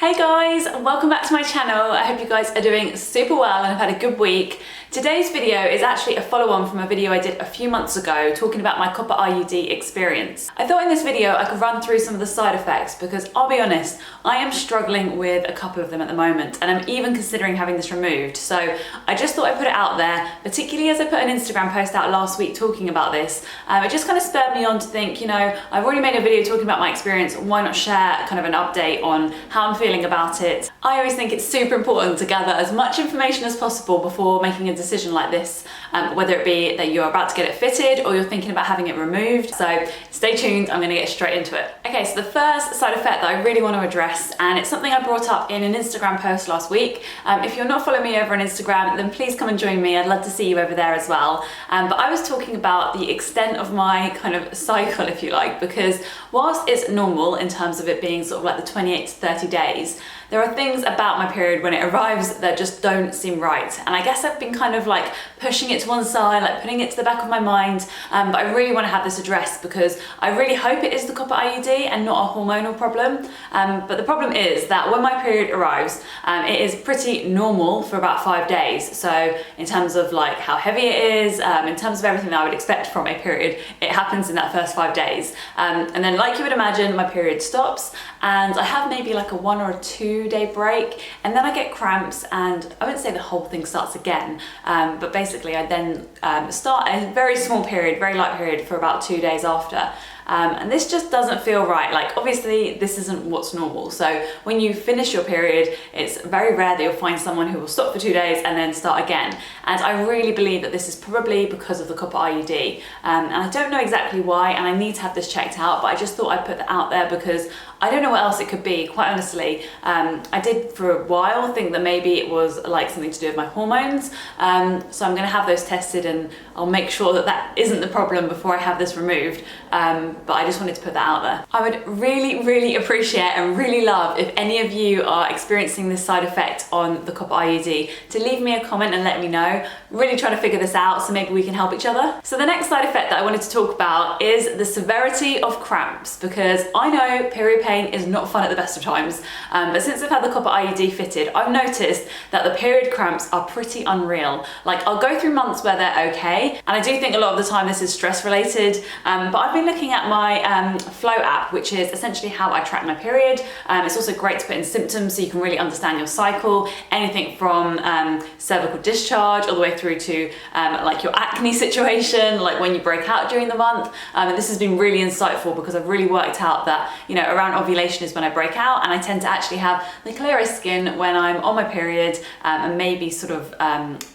Hey guys, welcome back to my channel. I hope you guys are doing super well and have had a good week. Today's video is actually a follow-on from a video I did a few months ago talking about my copper IUD experience. I thought in this video I could run through some of the side effects because I'll be honest, I am struggling with a couple of them at the moment and I'm even considering having this removed. So I just thought I'd put it out there, particularly as I put an Instagram post out last week talking about this. It just kind of spurred me on to think, you know, I've already made a video talking about my experience, why not share kind of an update on how I'm feeling about it. I always think it's super important to gather as much information as possible before making a decision like this, whether it be that you're about to get it fitted or you're thinking about having it removed. So stay tuned, I'm gonna get straight into it. Okay, so the first side effect that I really want to address, and it's something I brought up in an Instagram post last week. If you're not following me over on Instagram, then please come and join me. I'd love to see you over there as well. But I was talking about the extent of my kind of cycle, if you like, because whilst it's normal in terms of it being sort of like the 28 to 30 days, there are things about my period when it arrives that just don't seem right. And I guess I've been kind of like pushing it to one side, like putting it to the back of my mind. But I really want to have this addressed because I really hope it is the copper IUD and not a hormonal problem. But the problem is that when my period arrives, it is pretty normal for about 5 days. So in terms of like how heavy it is, in terms of everything that I would expect from a period, it happens in that first 5 days. And then like you would imagine, my period stops and I have maybe like a 1 or a 2 day break, and then I get cramps and I wouldn't say the whole thing starts again, but basically I then start a very small period, very light period for about 2 days after. And this just doesn't feel right. Like obviously this isn't what's normal. So when you finish your period, it's very rare that you'll find someone who will stop for 2 days and then start again. And I really believe that this is probably because of the copper IUD. And I don't know exactly why, and I need to have this checked out, but I just thought I'd put that out there because I don't know what else it could be, quite honestly. I did for a while think that maybe it was like something to do with my hormones. So I'm gonna have those tested and I'll make sure that that isn't the problem before I have this removed. But I just wanted to put that out there. I would really appreciate and really love if any of you are experiencing this side effect on the copper IUD to leave me a comment and let me know. Really trying to figure this out so maybe we can help each other. So the next side effect that I wanted to talk about is the severity of cramps, because I know period pain is not fun at the best of times, but since I've had the copper IUD fitted, I've noticed that the period cramps are pretty unreal. Like I'll go through months where they're okay, and I do think a lot of the time this is stress related, but I've been looking at my Flow app, which is essentially how I track my period. It's also great to put in symptoms so you can really understand your cycle, anything from cervical discharge all the way through to like your acne situation, like when you break out during the month. And this has been really insightful because I've really worked out that, you know, around ovulation is when I break out, and I tend to actually have the clearest skin when I'm on my period, and maybe sort of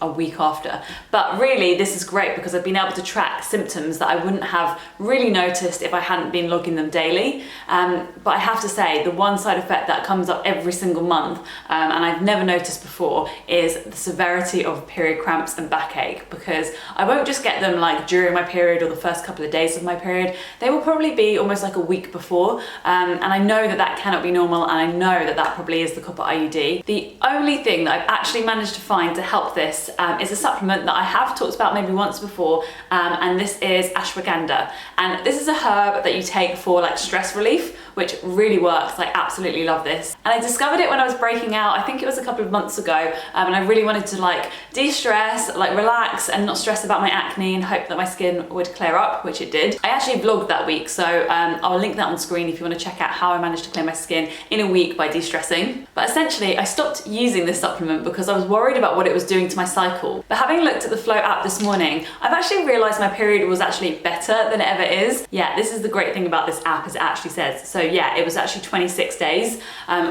a week after. But really this is great because I've been able to track symptoms that I wouldn't have really noticed if I hadn't been logging them daily. But I have to say the one side effect that comes up every single month, and I've never noticed before, is the severity of period cramps and backache, because I won't just get them like during my period or the first couple of days of my period. They will probably be almost like a week before, and I know that that cannot be normal, and I know that that probably is the copper IUD. The only thing that I've actually managed to find to help this is a supplement that I have talked about maybe once before, and this is ashwagandha. And this is a herb that you take for like stress relief, which really works. I absolutely love this. And I discovered it when I was breaking out, I think it was a couple of months ago, and I really wanted to like de-stress, like relax and not stress about my acne and hope that my skin would clear up, which it did. I actually vlogged that week, so I'll link that on screen if you want to check out how I managed to clear my skin in a week by de-stressing. But essentially I stopped using this supplement because I was worried about what it was doing to my cycle. But having looked at the Flow app this morning, I've actually realized my period was actually better than it ever is. Yeah, this is the great thing about this app, as it actually says. So yeah, it was actually 26 days,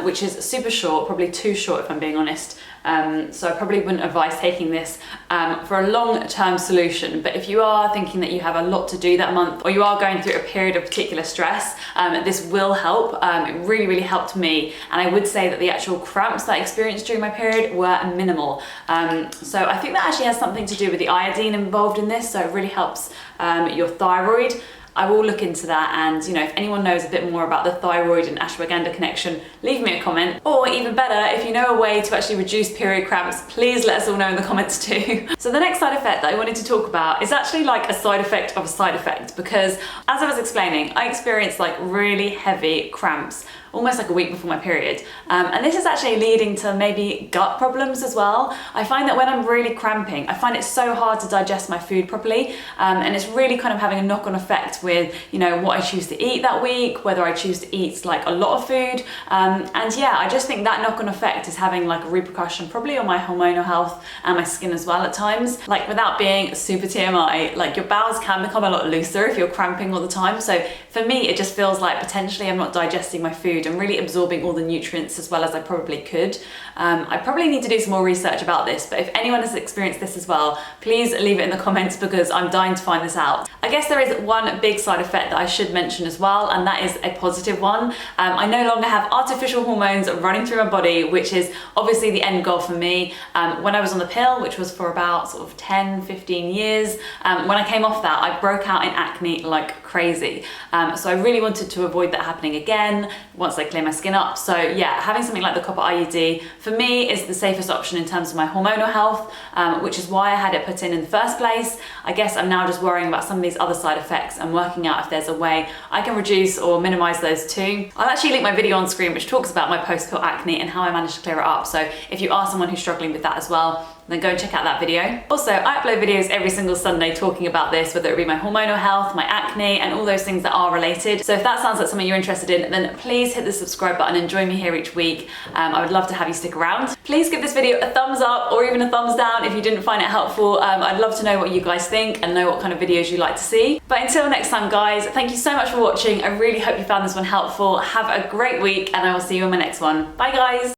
which is super short, probably too short if I'm being honest. So I probably wouldn't advise taking this for a long-term solution. But if you are thinking that you have a lot to do that month, or you are going through a period of particular stress, this will help. It really helped me. And I would say that the actual cramps that I experienced during my period were minimal. So I think that actually has something to do with the iodine involved in this. So it really helps your thyroid. I will look into that, and you know, if anyone knows a bit more about the thyroid and ashwagandha connection, leave me a comment. Or even better, if you know a way to actually reduce period cramps, please let us all know in the comments too. So the next side effect that I wanted to talk about is actually like a side effect of a side effect, because as I was explaining, I experienced like really heavy cramps almost like a week before my period. And this is actually leading to maybe gut problems as well. I find that when I'm really cramping, I find it so hard to digest my food properly, and it's really kind of having a knock-on effect with, you know, what I choose to eat that week, whether I choose to eat like a lot of food, and yeah, I just think that knock-on effect is having like a repercussion probably on my hormonal health and my skin as well at times. Like, without being super TMI, like your bowels can become a lot looser if you're cramping all the time. So for me, it just feels like potentially I'm not digesting my food and really absorbing all the nutrients as well as I probably could. I probably need to do some more research about this, but if anyone has experienced this as well, please leave it in the comments because I'm dying to find this out. I guess there is one big side effect that I should mention as well, and that is a positive one. I no longer have artificial hormones running through my body, which is obviously the end goal for me. When I was on the pill, which was for about sort of 10-15 years, when I came off that, I broke out in acne like crazy. So I really wanted to avoid that happening again once I clear my skin up. So yeah, having something like the copper IUD for me is the safest option in terms of my hormonal health, which is why I had it put in the first place. I guess I'm now just worrying about some of these other side effects and working out if there's a way I can reduce or minimize those too. I'll actually link my video on screen which talks about my post-pill acne and how I managed to clear it up. So if you are someone who's struggling with that as well, then go and check out that video. Also, I upload videos every single Sunday talking about this, whether it be my hormonal health, my acne, and all those things that are related. So if that sounds like something you're interested in, then please hit the subscribe button and join me here each week. I would love to have you stick around. Please give this video a thumbs up or even a thumbs down if you didn't find it helpful. I'd love to know what you guys think and know what kind of videos you like to see. But until next time, guys, thank you so much for watching. I really hope you found this one helpful. Have a great week, and I will see you in my next one. Bye, guys.